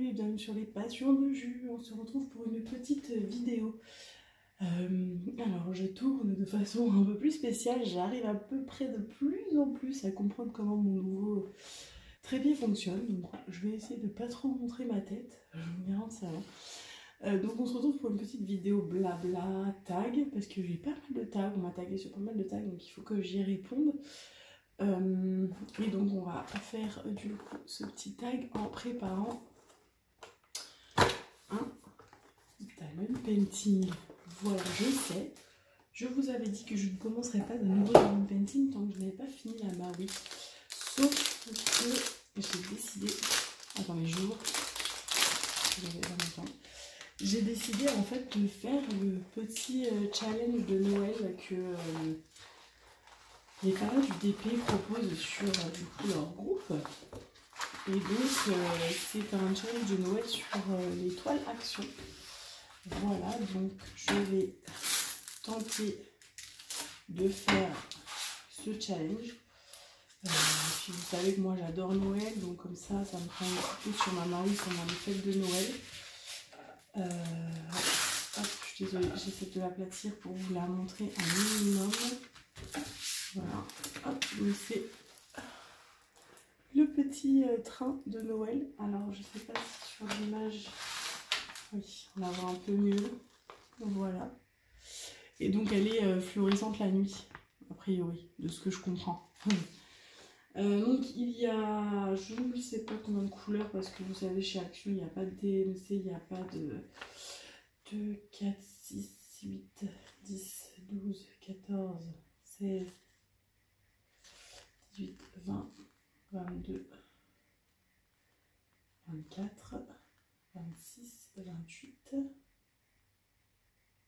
et bienvenue sur les passions de jus. On se retrouve pour une petite vidéo. Alors je tourne de façon un peu plus spéciale, j'arrive à peu près de plus en plus à comprendre comment mon nouveau trépied fonctionne. Donc je vais essayer de pas trop montrer ma tête, je me garantis ça. Donc on se retrouve pour une petite vidéo blabla tag, parce que j'ai pas mal de tags, on m'a tagué sur pas mal de tags, donc il faut que j'y réponde. Et donc on va faire du coup ce petit tag en préparant un diamond painting. Voilà, je sais, je vous avais dit que je ne commencerai pas de nouveau diamond painting tant que je n'avais pas fini la Maui. Sauf que j'ai décidé, attendez, j'ouvre, j'ai décidé en fait de faire le petit challenge de Noël que les parents du DP proposent sur du coup leur groupe. Et donc c'est un challenge de Noël sur les toiles action. Voilà, donc je vais tenter de faire ce challenge. Puis vous savez que moi j'adore Noël, donc comme ça, ça me prend un petit peu sur ma Marie pendant les fêtes de Noël. Hop, je suis désolée, j'essaie de l'aplatir pour vous la montrer un minimum. Voilà, hop, donc c'est le petit train de Noël. Alors je sais pas si sur l'image, oui, on la voit un peu mieux. Voilà. Et donc elle est fluorescente la nuit, a priori, de ce que je comprends. Donc il y a, je ne sais pas combien de couleurs, parce que vous savez chez Action il n'y a pas de DMC, il n'y a pas de 2, 4, 6, 8, 10, 12, 14, 16, 18, 20, 22, 24, 26, 28,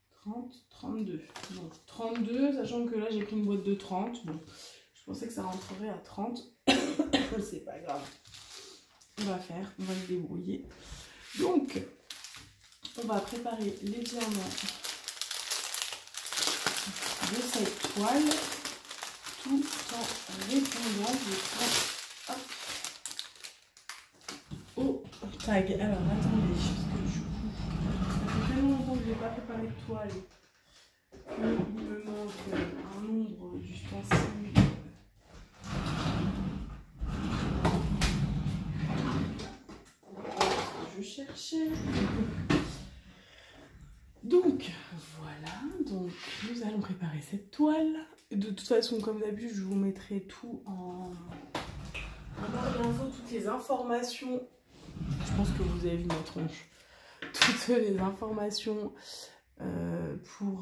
30, 32. Donc 32, sachant que là j'ai pris une boîte de 30. Bon, je pensais que ça rentrerait à 30. C'est pas grave. On va se débrouiller. Donc, on va préparer les diamants de cette toile tout en répondant au tag. Alors attendez, parce que du coup, ça fait tellement longtemps que je n'ai pas préparé de toile qu'il me manque un nombre d'ustensiles. Je cherchais. Donc voilà, donc nous allons préparer cette toile. De toute façon, comme d'habitude, je vous mettrai tout en barre d'infos, toutes les informations. Je pense que vous avez vu ma tronche. Toutes les informations pour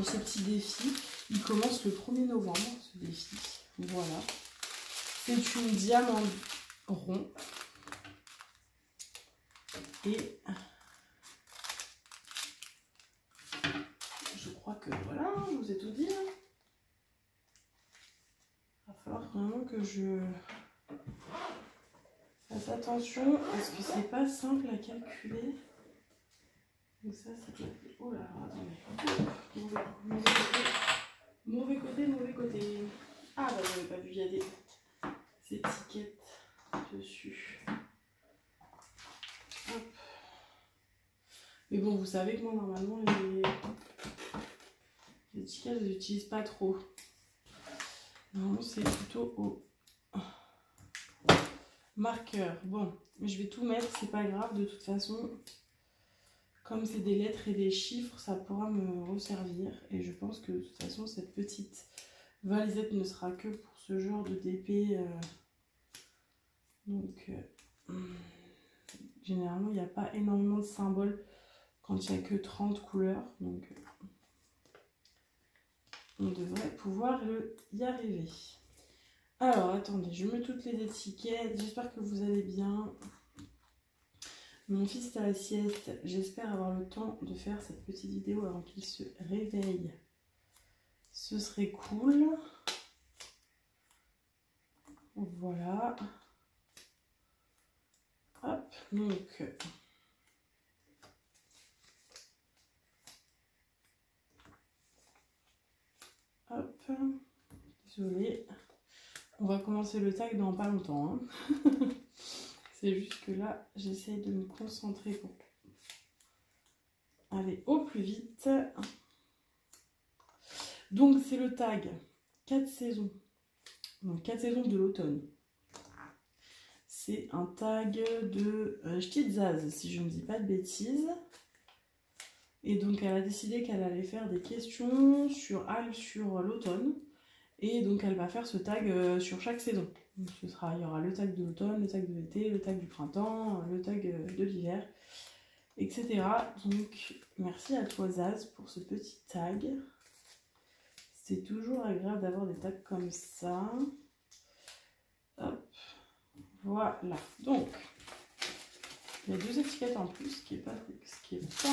ce petit défi. Il commence le 1er novembre, ce défi. Voilà. C'est une diamant rond. Et je crois que voilà, je vous ai tout dit. Il va falloir vraiment que je fasse attention parce que c'est pas simple à calculer. Donc ça doit être... Oh là là, attendez. Mauvais côté. Ah bah j'avais pas vu, il y a des étiquettes dessus. Hop. Mais bon, vous savez que moi normalement les étiquettes je les utilise pas trop. Non, c'est plutôt au marqueur. Bon, je vais tout mettre, c'est pas grave de toute façon. Comme c'est des lettres et des chiffres, ça pourra me resservir. Et je pense que de toute façon, cette petite valisette ne sera que pour ce genre de DP. Donc, généralement, il n'y a pas énormément de symboles quand il n'y a que 30 couleurs. Donc, on devrait pouvoir y arriver. Alors, attendez, je mets toutes les étiquettes. J'espère que vous allez bien. Mon fils est à la sieste. J'espère avoir le temps de faire cette petite vidéo avant qu'il se réveille. Ce serait cool. Voilà. Hop, donc... Hop. Désolée. On va commencer le tag dans pas longtemps. Hein. C'est juste que là, j'essaye de me concentrer pour aller au plus vite. Donc, c'est le tag 4 saisons. Donc, 4 saisons de l'automne. C'est un tag de Ch'tizaz, si je ne dis pas de bêtises. Et donc, elle a décidé qu'elle allait faire des questions sur l'automne. Et donc, elle va faire ce tag sur chaque saison. Donc, il y aura le tag de l'automne, le tag de l'été, le tag du printemps, le tag de l'hiver, etc. Donc, merci à toi, Zaz, pour ce petit tag. C'est toujours agréable d'avoir des tags comme ça. Hop. Voilà. Donc, il y a 2 étiquettes en plus, ce qui est pas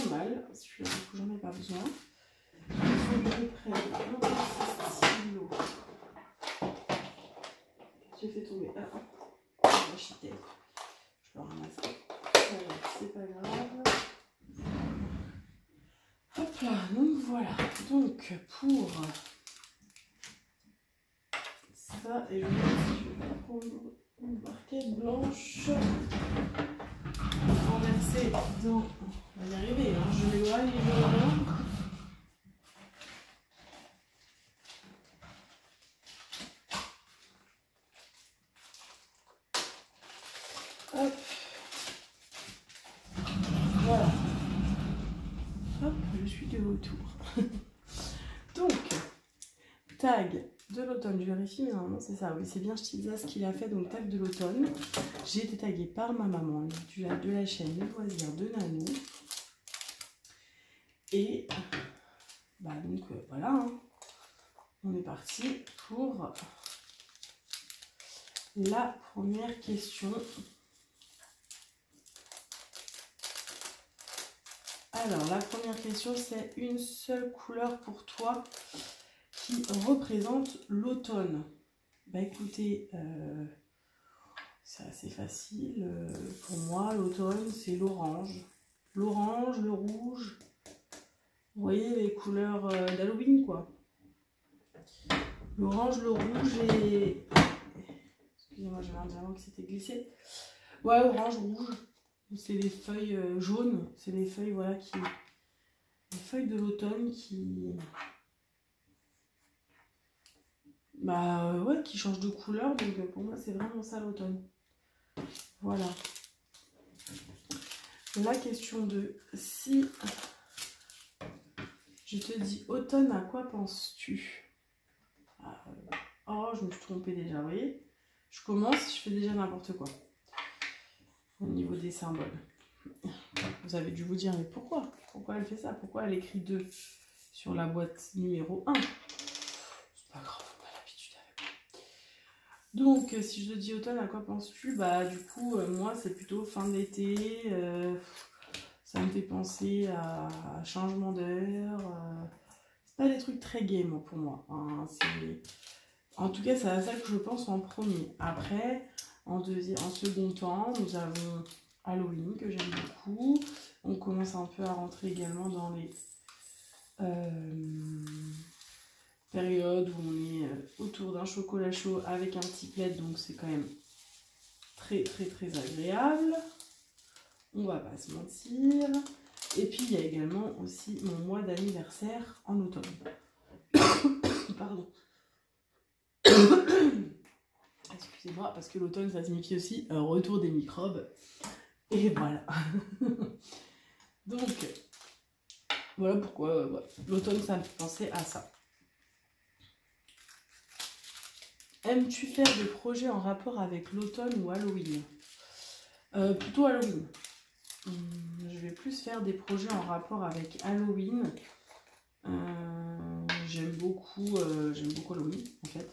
mal. Celui-là, du coup, j'en ai pas besoin. Il faut que je prenne mon petit stylo. J'ai fait tomber la chitelle. Je le ramasse. C'est pas grave. Hop là, donc voilà. Donc pour ça, et je vais prendre une barquette blanche. Renverser dans. On va y arriver, hein. Je m'éloigne et je reviens. Hop. Voilà. Hop, je suis de retour. Donc, tag de l'automne. Je vérifie, mais normalement c'est ça. Oui, c'est bien Ch'tizaz qui l'a fait. Donc, tag de l'automne. J'ai été taguée par ma maman de la chaîne Les Loisirs de Nano. Et bah donc voilà. Hein. On est parti pour la première question. Alors, la première question, c'est une seule couleur pour toi qui représente l'automne. Bah écoutez, c'est assez facile. Pour moi, l'automne, c'est l'orange. L'orange, le rouge. Vous voyez les couleurs d'Halloween, quoi. L'orange, le rouge et... Excusez-moi, j'avais un diamant qui s'était glissé. Ouais, orange, rouge. C'est les feuilles jaunes, c'est les feuilles, voilà, les feuilles de l'automne qui... Bah ouais, qui changent de couleur, donc pour moi c'est vraiment ça l'automne. Voilà. La question 2. Si je te dis automne, à quoi penses-tu? Oh, je me suis trompée déjà, vous voyez? Je commence, je fais déjà n'importe quoi. Au niveau des symboles. Vous avez dû vous dire, mais pourquoi? Pourquoi elle fait ça? Pourquoi elle écrit 2 sur la boîte numéro 1? C'est pas grave, on a l'habitude avec moi. Donc, si je te dis automne, à quoi penses-tu? Bah, du coup, moi, c'est plutôt fin d'été. Ça me fait penser à changement d'heure. C'est pas des trucs très gais, moi, pour moi. Hein. En tout cas, c'est à ça que je pense en premier. Après, en second temps, nous avons Halloween, que j'aime beaucoup. On commence un peu à rentrer également dans les périodes où on est autour d'un chocolat chaud avec un petit plaid, donc c'est quand même très très très agréable. On va pas se mentir. Et puis il y a également aussi mon mois d'anniversaire en automne. Pardon. Excusez-moi, parce que l'automne ça signifie aussi retour des microbes. Et voilà. Donc, voilà pourquoi l'automne ça me fait penser à ça. Aimes-tu faire des projets en rapport avec l'automne ou Halloween? Plutôt Halloween. Je vais plus faire des projets en rapport avec Halloween. J'aime beaucoup Halloween en fait.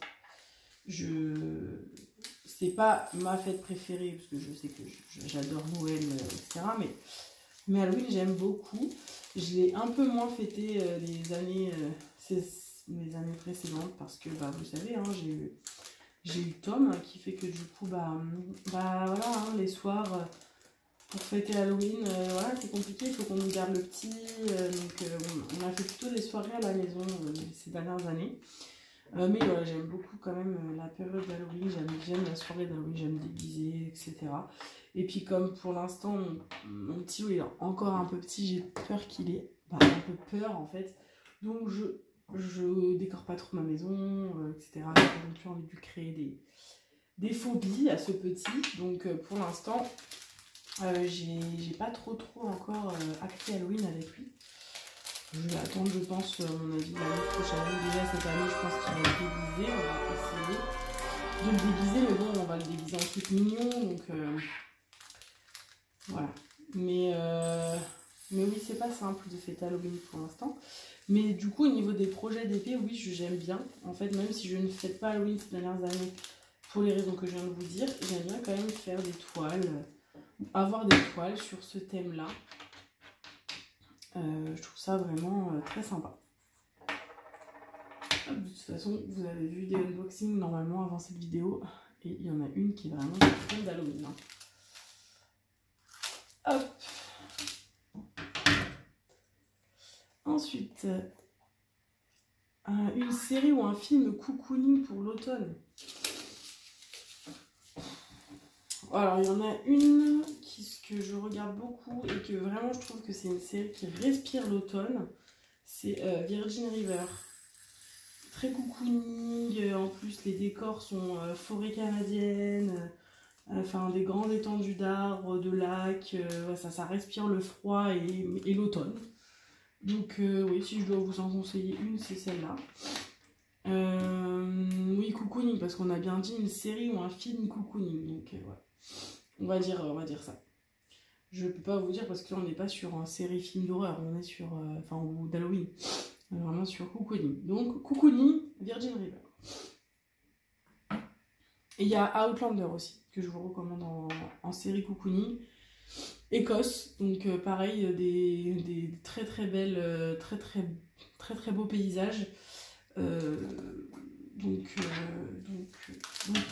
C'est pas ma fête préférée parce que je sais que j'adore Noël, etc. Mais Halloween j'aime beaucoup. Je l'ai un peu moins fêté les années précédentes parce que bah, vous savez, hein, j'ai eu Tom qui fait que du coup bah voilà, hein, les soirs pour fêter Halloween, voilà, c'est compliqué, il faut qu'on nous garde le petit, donc on a fait plutôt des soirées à la maison ces dernières années. Mais voilà, j'aime beaucoup quand même la période d'Halloween, j'aime la soirée d'Halloween, j'aime me déguiser, etc. Et puis comme pour l'instant, mon petit il est encore un peu petit, j'ai peur qu'il ait un peu peur en fait. Donc je décore pas trop ma maison, etc. J'ai pas non plus envie de lui créer des phobies à ce petit. Donc pour l'instant, j'ai pas trop encore acté Halloween avec lui. Je vais attendre, je pense, à mon avis, l'année prochaine. Déjà cette année, je pense qu'il va être déguisé. On va essayer de le déguiser, mais bon, on va le déguiser en truc mignon, donc voilà. Mais oui, c'est pas simple de fêter Halloween pour l'instant. Mais du coup, au niveau des projets d'épée, oui, j'aime bien. En fait, même si je ne fête pas Halloween ces dernières années, pour les raisons que je viens de vous dire, j'aime bien quand même faire des toiles, avoir des toiles sur ce thème-là. Je trouve ça vraiment très sympa. De toute façon, vous avez vu des unboxings normalement avant cette vidéo. Et il y en a une qui est vraiment thème d'Halloween. Hop. Ensuite, une série ou un film cocooning pour l'automne. Alors, il y en a une que je regarde beaucoup et que vraiment je trouve que c'est une série qui respire l'automne. C'est Virgin River. Très cocooning, en plus les décors sont forêt canadienne, enfin des grandes étendues d'arbres, de lacs, ça respire le froid et l'automne. Donc oui, si je dois vous en conseiller une, c'est celle-là. Oui, cocooning, parce qu'on a bien dit une série ou un film cocooning, donc voilà. On va dire ça. Je peux pas vous dire parce que là on n'est pas sur un série film d'horreur, on est sur, ou d'Halloween. Vraiment sur cocooning. Donc cocooning, Virgin River. Et il y a Outlander aussi, que je vous recommande en série cocooning. Écosse, donc pareil, des très très belles, très beaux paysages. Donc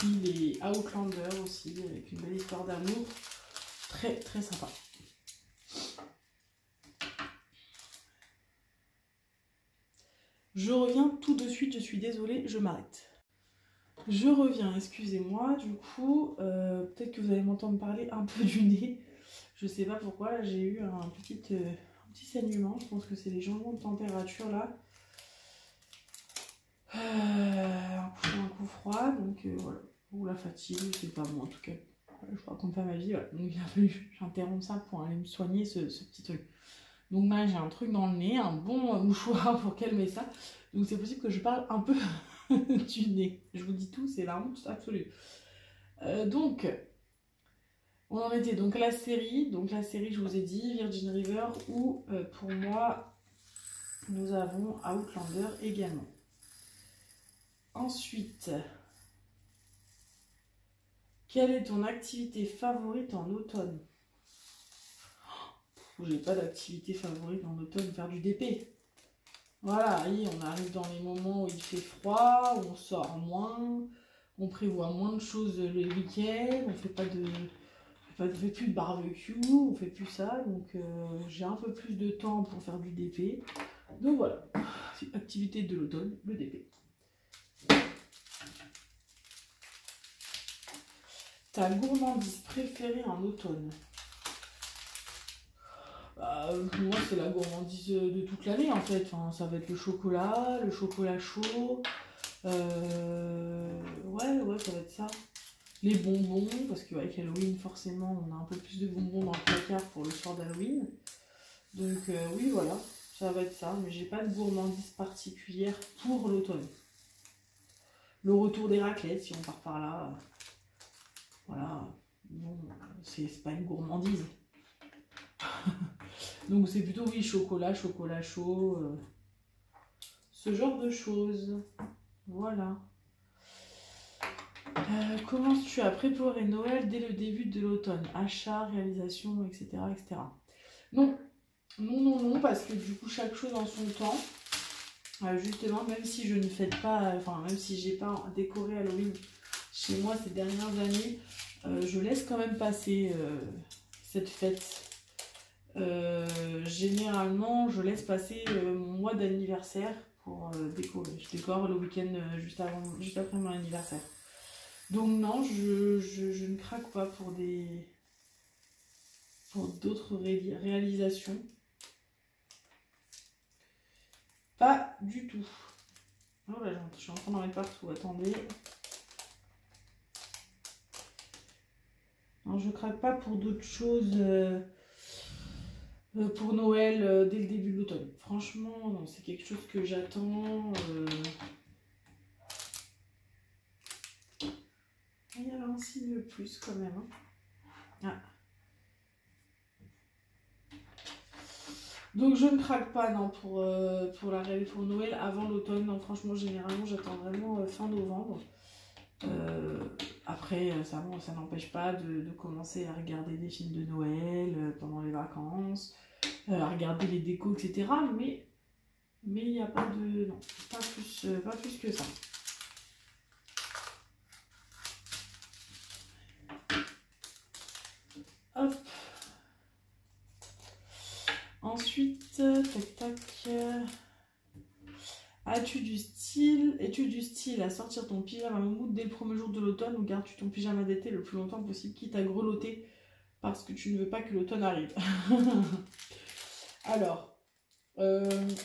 il est Outlander aussi, avec une belle histoire d'amour. Très très sympa. Je reviens tout de suite, je suis désolée, je m'arrête. Je reviens, excusez-moi, du coup, peut-être que vous allez m'entendre parler un peu du nez. Je sais pas pourquoi, là j'ai eu un petit saignement, je pense que c'est les changements de température là. Un coup froid, donc voilà. Ou la fatigue, c'est pas bon en tout cas. Je raconte pas ma vie, voilà. Donc il a fallu que j'interrompe ça pour aller me soigner ce petit truc. Donc là j'ai un truc dans le nez, un bon mouchoir pour calmer ça. Donc c'est possible que je parle un peu du nez. Je vous dis tout, c'est la honte absolue. Donc, on en était donc la série. Donc la série, je vous ai dit, Virgin River, ou pour moi, nous avons Outlander également. Ensuite, quelle est ton activité favorite en automne? J'ai pas d'activité favorite en automne, faire du DP. Voilà, oui, on arrive dans les moments où il fait froid, où on sort moins, on prévoit moins de choses les week-ends, on fait plus de barbecue, on fait plus ça, donc j'ai un peu plus de temps pour faire du DP. Donc voilà, activité de l'automne, le DP. Ta gourmandise préférée en automne? Moi c'est la gourmandise de toute l'année en fait, enfin, ça va être le chocolat chaud, ouais ça va être ça. Les bonbons, parce qu'avec Halloween forcément on a un peu plus de bonbons dans le placard pour le soir d'Halloween. Donc oui voilà, ça va être ça, mais j'ai pas de gourmandise particulière pour l'automne. Le retour des raclettes si on part par là, voilà, bon, c'est pas une gourmandise. Donc c'est plutôt oui, chocolat chaud, ce genre de choses. Voilà. Commences-tu à préparer Noël dès le début de l'automne? Achat, réalisation, etc., etc. Non, parce que du coup chaque chose en son temps. Justement, même si je ne fête pas, même si j'ai pas décoré Halloween chez moi ces dernières années, je laisse quand même passer cette fête. Généralement, je laisse passer mon mois d'anniversaire pour décorer. Je décore le week-end juste après mon anniversaire. Donc non, je ne craque pas pour d'autres réalisations. Pas du tout. Oh là, je suis en train d'en mettre partout. Attendez. Non, je craque pas pour d'autres choses pour Noël dès le début de l'automne. Franchement, non, c'est quelque chose que j'attends. Il y avait un signe plus quand même. Hein. Ah. Donc je ne craque pas non, pour Noël avant l'automne. Non, franchement, généralement, j'attends vraiment fin novembre. Après, ça n'empêche pas de commencer à regarder des films de Noël pendant les vacances, à regarder les décos, etc. Mais il n'y a pas de... Non, pas plus que ça. Hop. Ensuite, tac tac. Es-tu du style à sortir ton pyjama moumoute dès le premier jour de l'automne ou gardes-tu ton pyjama d'été le plus longtemps possible, quitte à grelotter parce que tu ne veux pas que l'automne arrive? Alors, je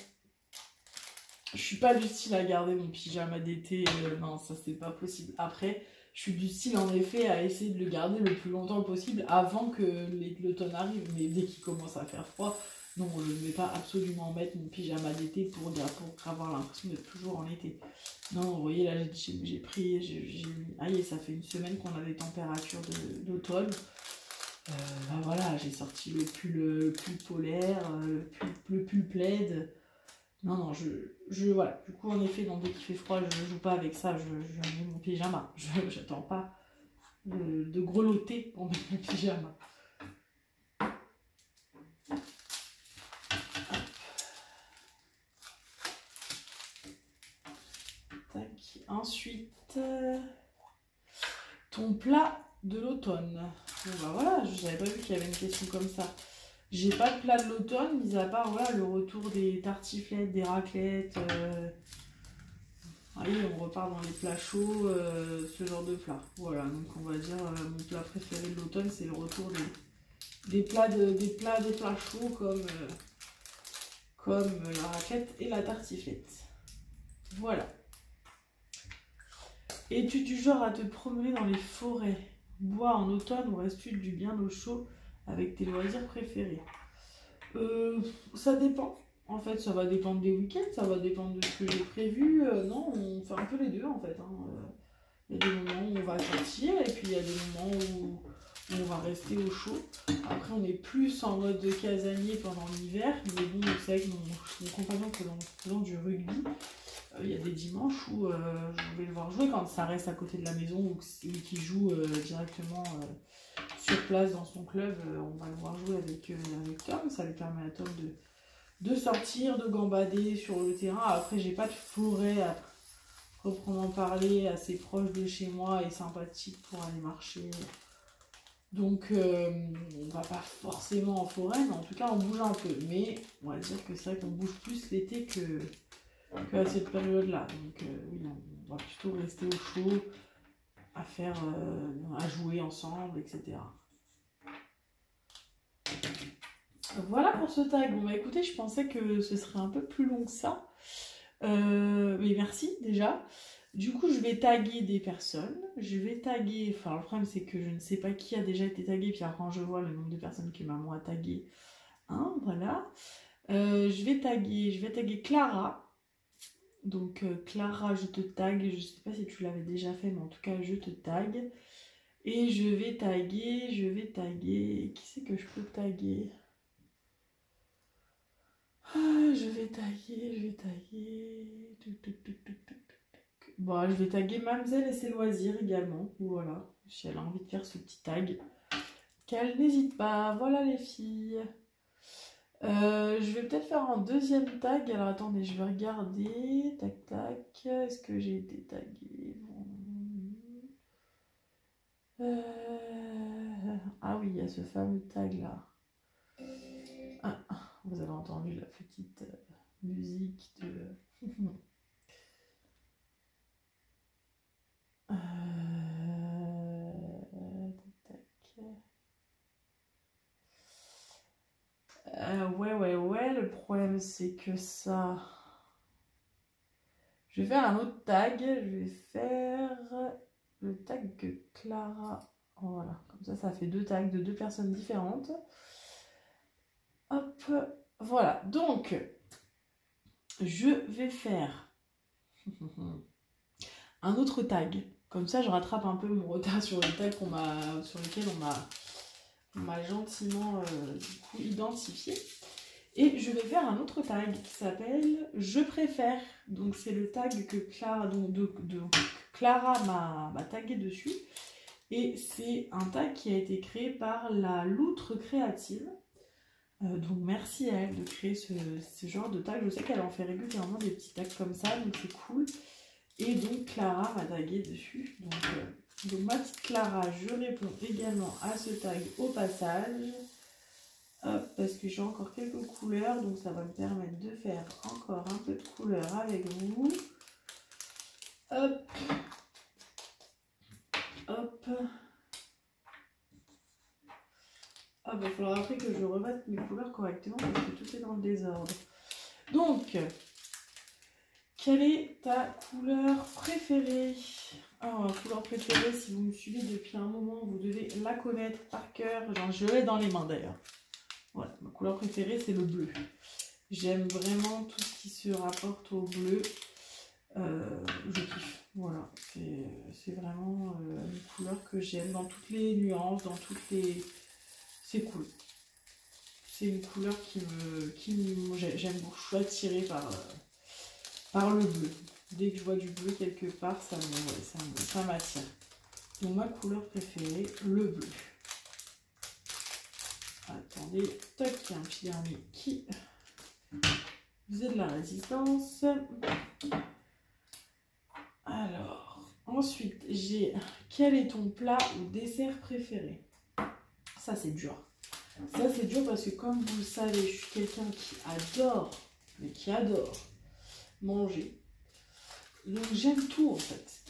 suis pas du style à garder mon pyjama d'été, non, ça c'est pas possible. Après, je suis du style en effet à essayer de le garder le plus longtemps possible avant que l'automne arrive, mais dès qu'il commence à faire froid, non, je ne vais pas absolument mettre mon pyjama d'été pour avoir l'impression d'être toujours en été. Non, vous voyez là, j'ai pris, aïe, ça fait une semaine qu'on a des températures d'automne. Ben voilà, j'ai sorti le pull polaire, le pull plaid. Non, voilà. Du coup, en effet, dès qu'il fait froid, je joue pas avec ça, je mets mon pyjama. J'attends pas de grelotter pour mettre mon pyjama. Tac. Ensuite, ton plat de l'automne. Bon, bah voilà, je n'avais pas vu qu'il y avait une question comme ça. J'ai pas de plat de l'automne, mis à part voilà, le retour des tartiflettes, des raclettes. Allez, on repart dans les plats chauds, ce genre de plat. Voilà, donc on va dire mon plat préféré de l'automne, c'est le retour des plats chauds comme la raclette et la tartiflette. Voilà. Es-tu du genre à te promener dans les forêts, bois en automne ou restes-tu du bien au chaud avec tes loisirs préférés? Ça dépend. En fait, ça va dépendre des week-ends, ça va dépendre de ce que j'ai prévu. Non, on fait un peu les deux en fait. Il y a des moments où on va sortir et puis il y a des moments où on va rester au chaud. Après, on est plus en mode casanier pendant l'hiver. Mais bon, vous savez que mon compagnon faisant du rugby, il y a des dimanches où je vais le voir jouer quand ça reste à côté de la maison ou qu'il joue directement sur place dans son club. On va le voir jouer avec Tom. Ça lui permet à Tom de sortir, de gambader sur le terrain. Après, j'ai pas de forêt à proprement parler, assez proche de chez moi et sympathique pour aller marcher. Donc, on va pas forcément en forêt, mais en tout cas, on bouge un peu. Mais on va dire que c'est vrai qu'on bouge plus l'été qu'à cette période-là. Donc, oui, on va plutôt rester au chaud, à jouer ensemble, etc. Voilà pour ce tag. Bon, bah écoutez, je pensais que ce serait un peu plus long que ça. Mais merci déjà. Du coup, je vais taguer des personnes. Je vais taguer... Enfin, le problème, c'est que je ne sais pas qui a déjà été tagué. Puis après, je vois le nombre de personnes que maman a tagué. Hein, voilà. Je vais taguer Clara. Donc, Clara, je te tague. Je ne sais pas si tu l'avais déjà fait, mais en tout cas, je te tague. Et je vais taguer... Qui c'est que je peux taguer? Je vais taguer... Bon, je vais taguer Mamzelle et ses loisirs également. Voilà, si elle a envie de faire ce petit tag, qu'elle n'hésite pas. Voilà les filles. Je vais peut-être faire un deuxième tag. Alors attendez, je vais regarder. Tac tac. Est-ce que j'ai été taguée? Ah oui, il y a ce fameux tag là. Ah, vous avez entendu la petite musique, de... ouais, le problème c'est que ça... Je vais faire un autre tag, je vais faire le tag que Clara... Voilà, comme ça fait 2 tags de 2 personnes différentes. Hop, voilà, donc je vais faire un autre tag. Comme ça, je rattrape un peu mon retard sur les tags sur lesquels on m'a gentiment du coup, identifié. Et je vais faire un autre tag qui s'appelle « Je préfère ». Donc, c'est le tag que Clara, Clara m'a tagué dessus. Et c'est un tag qui a été créé par la Loutre Créative. Donc, merci à elle de créer ce genre de tag. Je sais qu'elle en fait régulièrement des petits tags comme ça, donc c'est cool. Et donc, Clara m'a tagué dessus. Donc, ma petite Clara, je réponds également à ce tag au passage. Hop, parce que j'ai encore quelques couleurs, donc ça va me permettre de faire encore un peu de couleur avec vous. Hop. Hop. Ah, bah, il faudra après que je remette mes couleurs correctement parce que tout est dans le désordre. Donc, quelle est ta couleur préférée? Alors, ma couleur préférée, si vous me suivez depuis un moment, vous devez la connaître par cœur. Genre, je l'ai dans les mains d'ailleurs. Voilà, ma couleur préférée, c'est le bleu. J'aime vraiment tout ce qui se rapporte au bleu. Je kiffe. Voilà, c'est vraiment une couleur que j'aime dans toutes les nuances, dans toutes les... C'est cool. C'est une couleur j'aime beaucoup. Je suis attirée par le bleu. Dès que je vois du bleu quelque part, ça m'attire. Donc ma couleur préférée, le bleu. Attendez, toc, il y a un petit dernier qui faisait de la résistance. Alors, ensuite, j'ai quel est ton plat ou dessert préféré? Ça, c'est dur. Ça, c'est dur parce que comme vous le savez, je suis quelqu'un qui adore, mais qui adore manger. Donc, j'aime tout, en fait.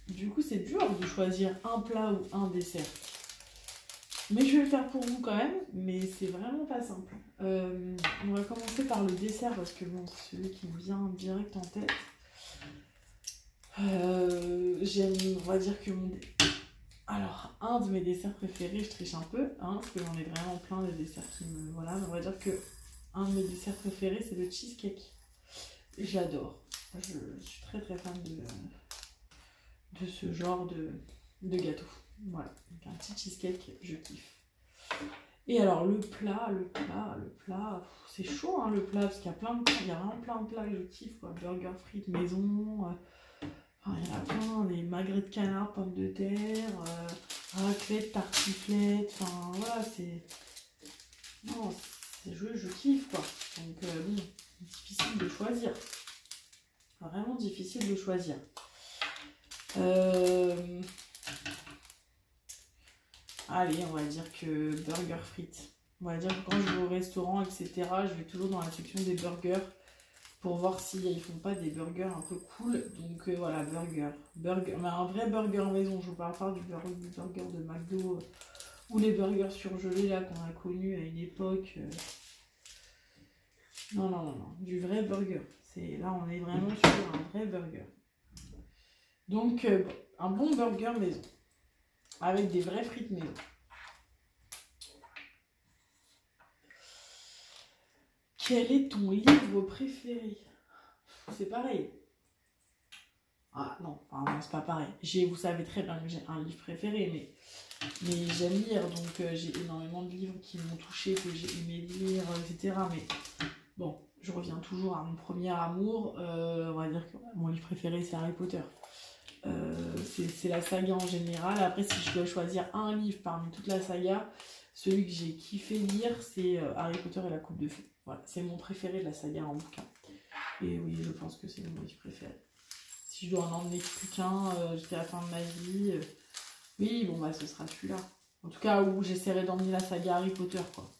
Du coup, c'est dur de choisir un plat ou un dessert. Mais je vais le faire pour vous quand même, mais c'est vraiment pas simple. On va commencer par le dessert parce que bon, c'est celui qui me vient direct en tête. J'aime, on va dire que alors, un de mes desserts préférés, je triche un peu, hein, parce que j'en ai vraiment plein de desserts qui me... Voilà, mais on va dire que un de mes desserts préférés, c'est le cheesecake. J'adore. Je suis très très fan de ce genre de gâteau. Voilà, donc un petit cheesecake, je kiffe. Et alors le plat, c'est chaud hein, le plat, parce qu'il y a plein de plats, il y a vraiment plein de plats que je kiffe, quoi. Burger frites maison, enfin, il y en a plein, les magrets de canard, pommes de terre, raclette, tartiflette, enfin voilà, c'est... Non, je kiffe quoi. Donc bon, difficile de choisir. Vraiment difficile de choisir. Allez, on va dire que burger frites. On va dire que quand je vais au restaurant, etc., je vais toujours dans la section des burgers pour voir s'ils font pas des burgers un peu cool. Donc voilà, burger. Mais un vrai burger maison, je vous parle pas du burger de McDo ou les burgers surgelés là qu'on a connus à une époque. Non, du vrai burger. Là, on est vraiment sur un vrai burger. Donc, un bon burger maison. Avec des vraies frites maison. Quel est ton livre préféré? C'est pareil. Ah non, c'est pas pareil. Vous savez très bien que j'ai un livre préféré, mais j'aime lire, donc j'ai énormément de livres qui m'ont touché, que j'ai aimé lire, etc. Mais bon, je reviens toujours à mon premier amour. On va dire que mon livre préféré, c'est Harry Potter. C'est la saga en général. Après, si je dois choisir un livre parmi toute la saga, celui que j'ai kiffé lire, c'est Harry Potter et la Coupe de Feu. Voilà, c'est mon préféré de la saga en bouquin. Et oui, je pense que c'est mon livre préféré. Si je dois en emmener plus qu'un jusqu'à la fin de ma vie, oui, bon bah ce sera celui-là. En tout cas, où j'essaierai d'emmener la saga Harry Potter, quoi.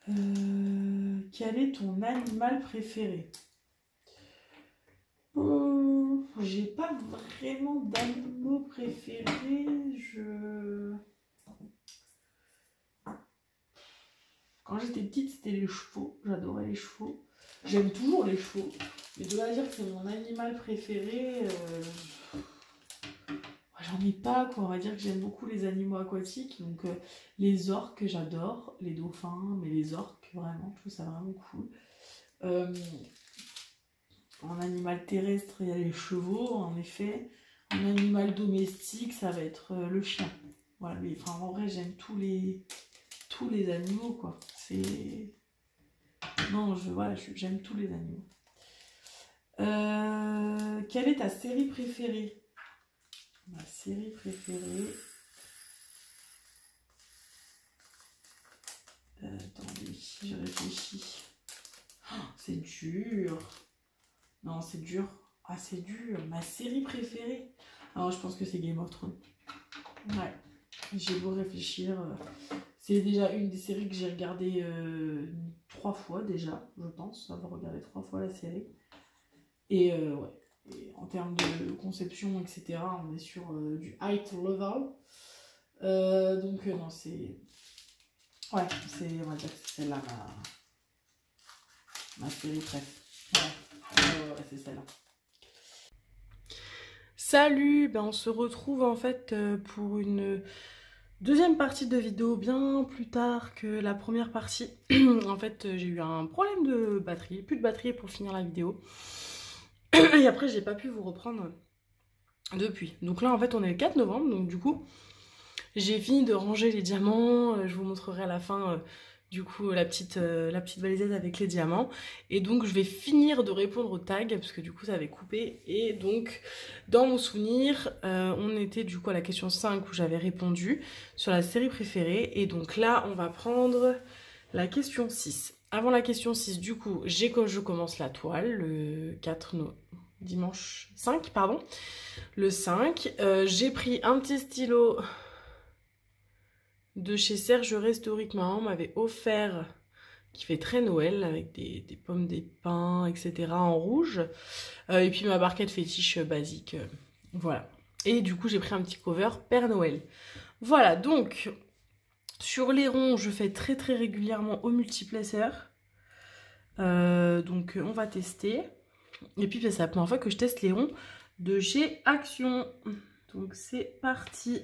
Quel est ton animal préféré? J'ai pas vraiment d'animaux préférés. Quand j'étais petite, c'était les chevaux. J'adorais les chevaux. J'aime toujours les chevaux. Mais de là à dire que c'est mon animal préféré, j'en ai pas, quoi. On va dire que j'aime beaucoup les animaux aquatiques. Donc les orques, j'adore. Les dauphins, mais les orques, vraiment, je trouve ça vraiment cool. En animal terrestre, il y a les chevaux, en effet. En animal domestique, ça va être le chien. Voilà, mais enfin, en vrai, j'aime tous les animaux, quoi. C'est... Non, j'aime tous les animaux. Quelle est ta série préférée? Ma série préférée... attendez, je réfléchis. Oh, c'est dur. Non, c'est dur. Ah, c'est dur. Ma série préférée. Alors, je pense que c'est Game of Thrones. Ouais. J'ai beau réfléchir. C'est déjà une des séries que j'ai regardé 3 fois déjà, je pense. Avoir regardé 3 fois la série. Et ouais. Et en termes de conception, etc., on est sur du high level. Donc, non, c'est... Ouais, on va dire que c'est celle-là ma série préférée. Ouais, c'est celle-là. Salut, on se retrouve en fait pour une deuxième partie de vidéo bien plus tard que la première partie. En fait, j'ai eu un problème de batterie, plus de batterie pour finir la vidéo. Et après, j'ai pas pu vous reprendre depuis. Donc là, en fait, on est le 4 novembre, donc du coup, j'ai fini de ranger les diamants. Je vous montrerai à la fin... du coup, la petite valisette avec les diamants. Et donc, je vais finir de répondre aux tags, parce que du coup, ça avait coupé. Et donc, dans mon souvenir, on était du coup à la question 5 où j'avais répondu sur la série préférée. Et donc là, on va prendre la question 6. Avant la question 6, du coup, je commence la toile, le 4 dimanche 5, pardon. Le 5. J'ai pris un petit stylo... de chez Serge Historique. Ma maman m'avait offert, qui fait très Noël, avec des pommes, des pins, etc. en rouge. Et puis ma barquette fétiche basique. Voilà. Et du coup, j'ai pris un petit cover Père Noël. Voilà, donc, sur les ronds, je fais très très régulièrement au multiplacer. Donc, on va tester. Et puis, c'est la première fois que je teste les ronds de chez Action. Donc, c'est parti.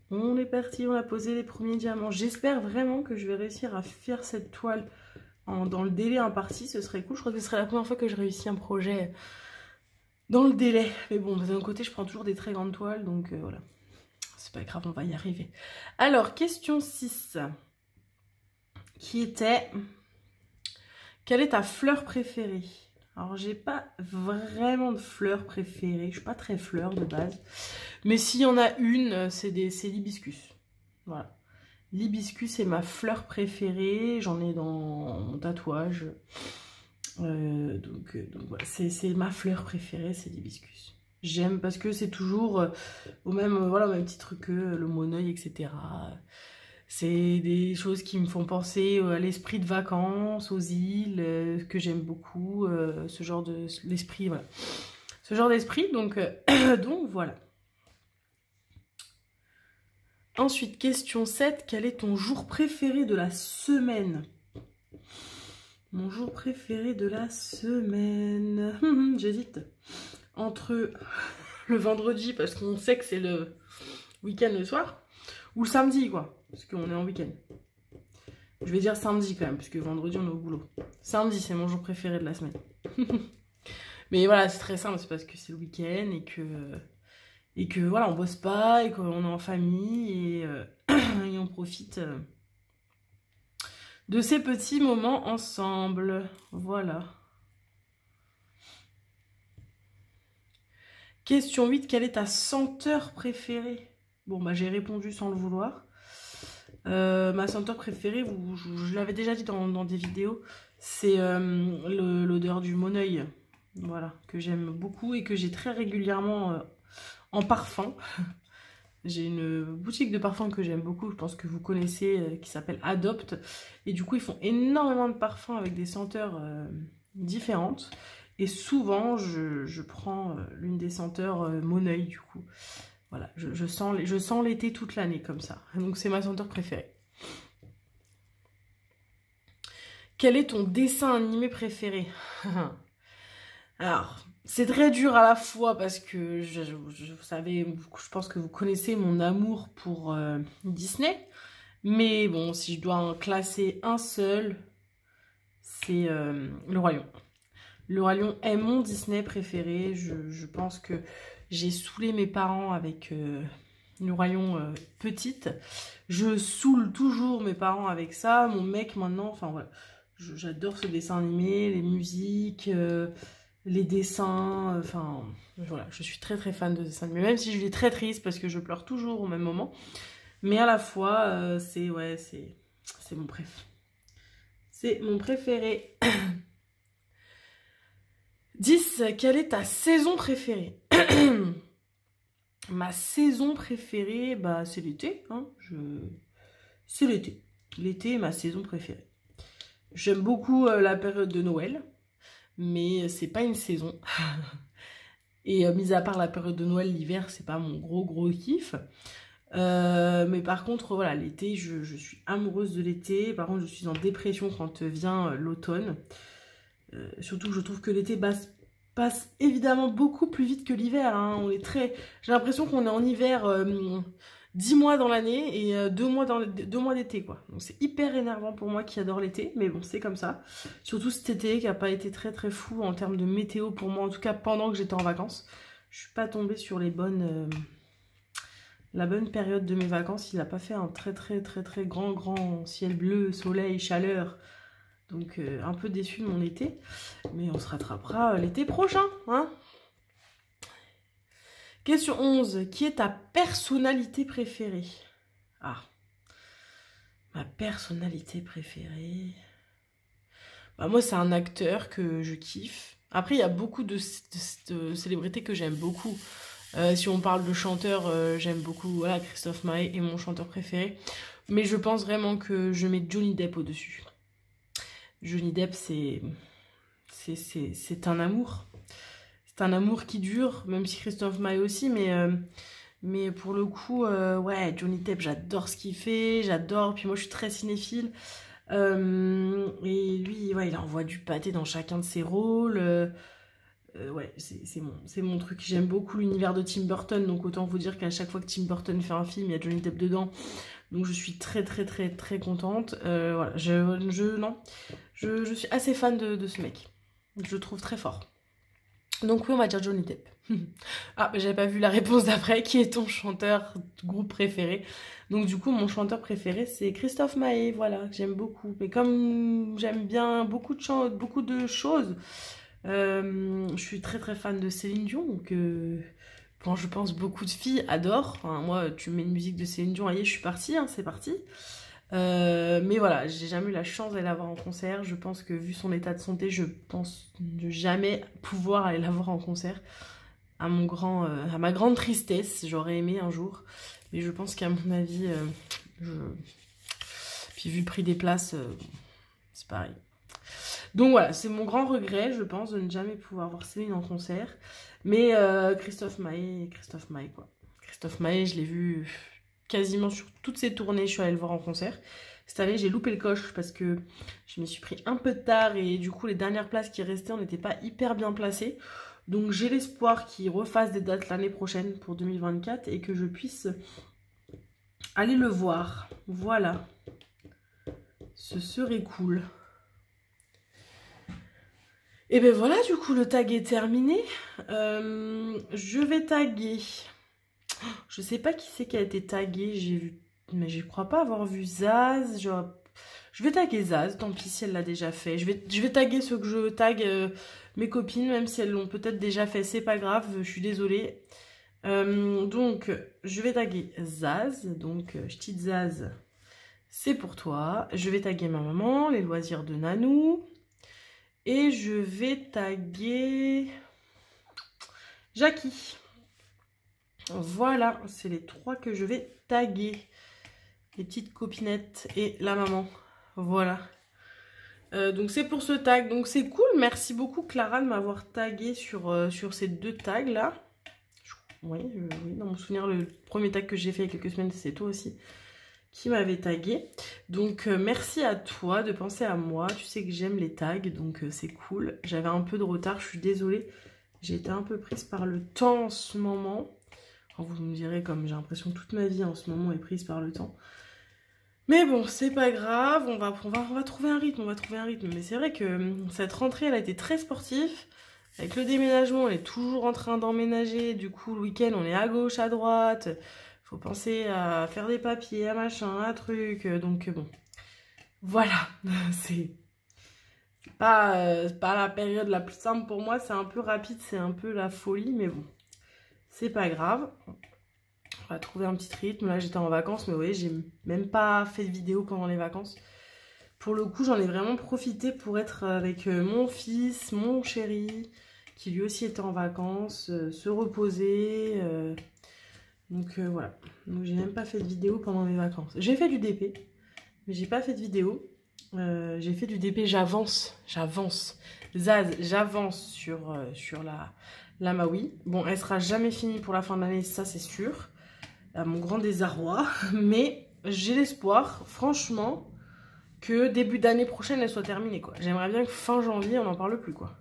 On est parti, on a posé les premiers diamants. J'espère vraiment que je vais réussir à faire cette toile dans le délai imparti. Ce serait cool. Je crois que ce serait la première fois que je réussis un projet dans le délai. Mais bon, d'un côté, je prends toujours des très grandes toiles. Donc voilà. C'est pas grave, on va y arriver. Alors, question 6. Qui était... Quelle est ta fleur préférée? Alors, j'ai pas vraiment de fleur préférée. Je suis pas très fleur de base. Mais s'il y en a une, c'est l'hibiscus. Voilà. L'hibiscus est ma fleur préférée. J'en ai dans mon tatouage. Donc voilà, c'est ma fleur préférée, c'est l'hibiscus. J'aime parce que c'est toujours au même titre que le moneuil, etc. C'est des choses qui me font penser à l'esprit de vacances, aux îles, que j'aime beaucoup, ce genre d'esprit, voilà. Ce genre d'esprit, donc voilà. Ensuite, question 7, quel est ton jour préféré de la semaine? Mon jour préféré de la semaine... J'hésite entre le vendredi, parce qu'on sait que c'est le week-end le soir, ou le samedi, quoi, parce qu'on est en week-end. Je vais dire samedi quand même, parce que vendredi, on est au boulot. Samedi, c'est mon jour préféré de la semaine. Mais voilà, c'est très simple, c'est parce que c'est le week-end et que voilà, on bosse pas, et qu'on est en famille, et on profite de ces petits moments ensemble. Voilà. Question 8, quelle est ta senteur préférée? Bon, bah j'ai répondu sans le vouloir. Ma senteur préférée, je l'avais déjà dit dans des vidéos, c'est l'odeur du moneuil. Voilà, que j'aime beaucoup et que j'ai très régulièrement en parfum. J'ai une boutique de parfums que j'aime beaucoup, je pense que vous connaissez, qui s'appelle Adopt. Et du coup, ils font énormément de parfums avec des senteurs différentes. Et souvent, je prends l'une des senteurs Mon Oeil, du coup. Voilà, je sens l'été toute l'année comme ça. Donc, c'est ma senteur préférée. Quel est ton dessin animé préféré? Alors, c'est très dur à la fois parce que vous savez, je pense que vous connaissez mon amour pour Disney. Mais bon, si je dois en classer un seul, c'est Le Roi Lion. Le Roi Lion est mon Disney préféré. Je pense que j'ai saoulé mes parents avec Le Roi Lion petite. Je saoule toujours mes parents avec ça. Mon mec maintenant, enfin voilà. J'adore ce dessin animé, les musiques, les dessins, enfin voilà, je suis très très fan de dessins animés, même si je suis très triste parce que je pleure toujours au même moment, mais à la fois c'est mon préf. C'est mon préféré. 10. Quelle est ta saison préférée? Ma saison préférée, bah c'est l'été, hein. C'est l'été. L'été est ma saison préférée. J'aime beaucoup la période de Noël, mais c'est pas une saison. Et mis à part la période de Noël, l'hiver, c'est pas mon gros kiff. Mais par contre, voilà, l'été, je suis amoureuse de l'été. Par contre, je suis en dépression quand vient l'automne. Surtout que je trouve que l'été passe évidemment beaucoup plus vite que l'hiver. Hein. J'ai l'impression qu'on est en hiver 10 mois dans l'année et 2 mois d'été, quoi. Donc c'est hyper énervant pour moi qui adore l'été, mais bon, c'est comme ça. Surtout cet été qui n'a pas été très très fou en termes de météo pour moi, en tout cas pendant que j'étais en vacances. Je suis pas tombée sur la bonne période de mes vacances. Il n'a pas fait un très grand ciel bleu, soleil, chaleur. Donc un peu déçue de mon été, mais on se rattrapera l'été prochain, hein. Question 11. Qui est ta personnalité préférée? Ah, ma personnalité préférée... Bah, moi, c'est un acteur que je kiffe. Après, il y a beaucoup de célébrités que j'aime beaucoup. Si on parle de chanteurs, j'aime beaucoup voilà, Christophe Maé est mon chanteur préféré. Mais je pense vraiment que je mets Johnny Depp au-dessus. Johnny Depp, c'est un amour. C'est un amour qui dure, même si Christophe Maé aussi, mais pour le coup, ouais, Johnny Depp, j'adore ce qu'il fait, j'adore, puis moi je suis très cinéphile, et lui, ouais, il envoie du pâté dans chacun de ses rôles, ouais, c'est mon truc, j'aime beaucoup l'univers de Tim Burton, donc autant vous dire qu'à chaque fois que Tim Burton fait un film, il y a Johnny Depp dedans, donc je suis très contente, voilà, je suis assez fan de ce mec, je le trouve très fort. Donc oui, on va dire Johnny Depp. Ah, mais j'avais pas vu la réponse d'après. Qui est ton chanteur groupe préféré? Donc du coup, mon chanteur préféré, c'est Christophe Maé, voilà, que j'aime beaucoup. Mais comme j'aime bien beaucoup de choses, je suis très fan de Céline Dion. Donc, bon, je pense beaucoup de filles adorent. Enfin, moi, tu mets une musique de Céline Dion, allez, je suis partie, hein, c'est parti. Mais voilà, j'ai jamais eu la chance d'aller la voir en concert. Je pense que vu son état de santé, je pense ne jamais pouvoir aller la voir en concert. À ma grande tristesse, j'aurais aimé un jour. Mais je pense qu'à mon avis, puis vu le prix des places, c'est pareil. Donc voilà, c'est mon grand regret, je pense, de ne jamais pouvoir voir Céline en concert. Mais Christophe Maé, quoi. Christophe Maé, je l'ai vu quasiment sur toutes ses tournées, je suis allée le voir en concert. Cette année, j'ai loupé le coche parce que je me suis pris un peu de tard et du coup, les dernières places qui restaient, on n'était pas hyper bien placées. Donc, j'ai l'espoir qu'ils refassent des dates l'année prochaine pour 2024 et que je puisse aller le voir. Voilà. Ce serait cool. Et ben voilà, du coup, le tag est terminé. Je vais taguer... Je sais pas qui c'est qui a été tagué, j'ai vu, mais je crois pas avoir vu Zaz. Je vais taguer Zaz, tant pis si elle l'a déjà fait. Je vais taguer ceux que je tague mes copines, même si elles l'ont peut-être déjà fait, c'est pas grave, je suis désolée. Donc, je vais taguer Zaz, donc petite Zaz, c'est pour toi. Je vais taguer ma maman, les loisirs de Nanou. Et je vais taguer Jackie. Voilà, c'est les 3 que je vais taguer. Les petites copinettes et la maman. Voilà. Donc c'est pour ce tag. Donc c'est cool. Merci beaucoup Clara de m'avoir tagué sur ces 2 tags là. Oui, dans mon souvenir, le premier tag que j'ai fait il y a quelques semaines, c'est toi aussi qui m'avait tagué. Donc merci à toi de penser à moi. Tu sais que j'aime les tags, donc c'est cool. J'avais un peu de retard, je suis désolée. J'ai été un peu prise par le temps en ce moment. Alors, vous me direz, comme j'ai l'impression que toute ma vie en ce moment est prise par le temps. Mais bon, c'est pas grave, on va trouver un rythme, Mais c'est vrai que cette rentrée, elle a été très sportive. Avec le déménagement, on est toujours en train d'emménager. Du coup, le week-end, on est à gauche, à droite. Faut penser à faire des papiers, à machin, à truc. Donc bon, voilà. C'est pas la période la plus simple pour moi. C'est un peu rapide, c'est un peu la folie. Mais bon, c'est pas grave. On va trouver un petit rythme. Là, j'étais en vacances, mais vous voyez, j'ai même pas fait de vidéo pendant les vacances. Pour le coup, j'en ai vraiment profité pour être avec mon fils, mon chéri, qui lui aussi était en vacances, se reposer. Donc voilà. Donc j'ai même pas fait de vidéo pendant mes vacances. J'ai fait du DP, mais j'ai pas fait de vidéo. J'ai fait du DP, j'avance. Zaz, j'avance sur la Maui. Bon, elle sera jamais finie pour la fin de l'année, ça c'est sûr. À mon grand désarroi. Mais j'ai l'espoir, franchement, que début d'année prochaine, elle soit terminée, quoi. J'aimerais bien que fin janvier, on n'en parle plus, quoi.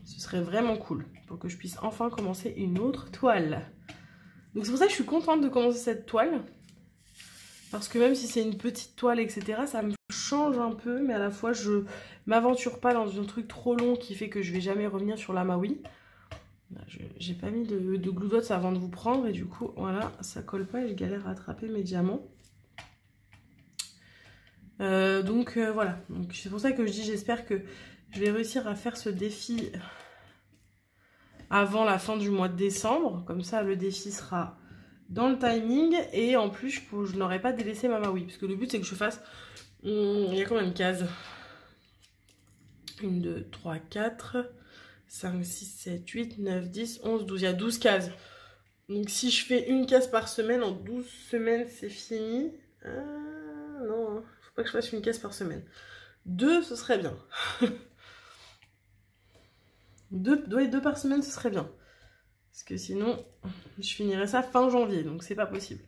Ce serait vraiment cool. Pour que je puisse enfin commencer une autre toile. Donc c'est pour ça que je suis contente de commencer cette toile. Parce que même si c'est une petite toile, etc., ça me change un peu. Mais à la fois, je m'aventure pas dans un truc trop long qui fait que je vais jamais revenir sur la Maui. J'ai pas mis de glue dots avant de vous prendre. Et du coup, voilà, ça colle pas et je galère à attraper mes diamants. Voilà, donc c'est pour ça que je dis j'espère que je vais réussir à faire ce défi avant la fin du mois de décembre, comme ça le défi sera dans le timing et en plus je n'aurai pas délaissé ma Maui, parce que le but c'est que je fasse, il y a combien de cases? 1, 2, 3, 4, 5, 6, 7, 8, 9, 10, 11, 12, il y a 12 cases. Donc si je fais une case par semaine, en 12 semaines c'est fini. Non, faut pas que je fasse une case par semaine. 2, ce serait bien. 2 par semaine, ce serait bien. Parce que sinon, je finirais ça fin janvier, donc c'est pas possible.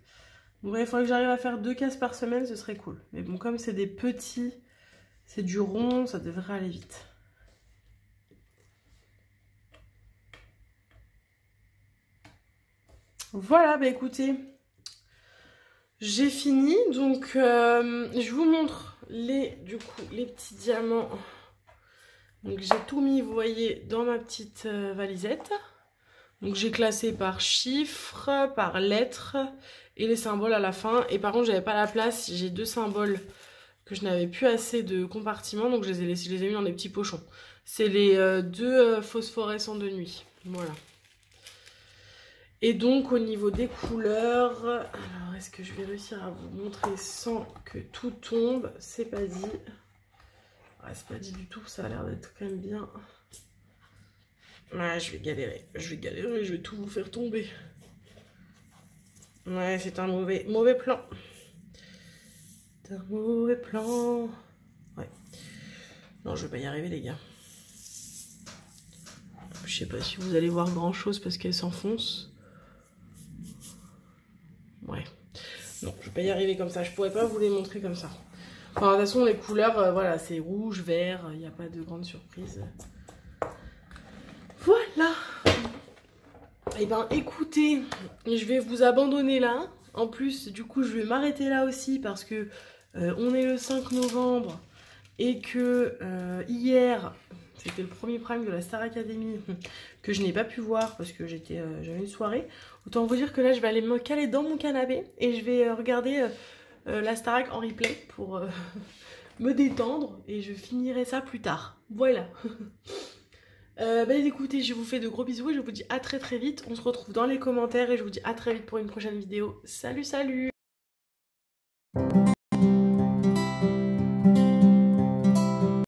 Donc il faudrait que j'arrive à faire 2 cases par semaine, ce serait cool. Mais bon, comme c'est des petits, c'est du rond, ça devrait aller vite. Voilà, bah écoutez, j'ai fini. Donc je vous montre les petits diamants. Donc j'ai tout mis, vous voyez, dans ma petite valisette. Donc j'ai classé par chiffres, par lettres et les symboles à la fin. Et par contre, j'avais pas la place, j'ai 2 symboles que je n'avais plus assez de compartiments, donc je les ai mis dans des petits pochons. C'est les 2 phosphorescents de nuit. Voilà. Et donc au niveau des couleurs, alors est-ce que je vais réussir à vous montrer sans que tout tombe? C'est pas dit. Ouais, c'est pas dit du tout, ça a l'air d'être quand même bien. Ouais, je vais galérer, je vais tout vous faire tomber. Ouais, c'est un mauvais plan. C'est un mauvais plan. Ouais. Non, je vais pas y arriver, les gars. Je sais pas si vous allez voir grand chose parce qu'elle s'enfonce. Ouais. Non, je vais pas y arriver comme ça. Je pourrais pas vous les montrer comme ça. Enfin, de toute façon, les couleurs, voilà, c'est rouge, vert. Il n'y a pas de grande surprise. Voilà. Eh ben, écoutez, je vais vous abandonner là. En plus, du coup, je vais m'arrêter là aussi parce que on est le 5 novembre et que hier, c'était le premier prime de la Star Academy que je n'ai pas pu voir parce que j'avais une soirée. Autant vous dire que là, je vais aller me caler dans mon canapé et je vais regarder la Starac en replay pour me détendre et je finirai ça plus tard. Voilà. Écoutez, je vous fais de gros bisous et je vous dis à très vite. On se retrouve dans les commentaires et je vous dis à très vite pour une prochaine vidéo. Salut, salut!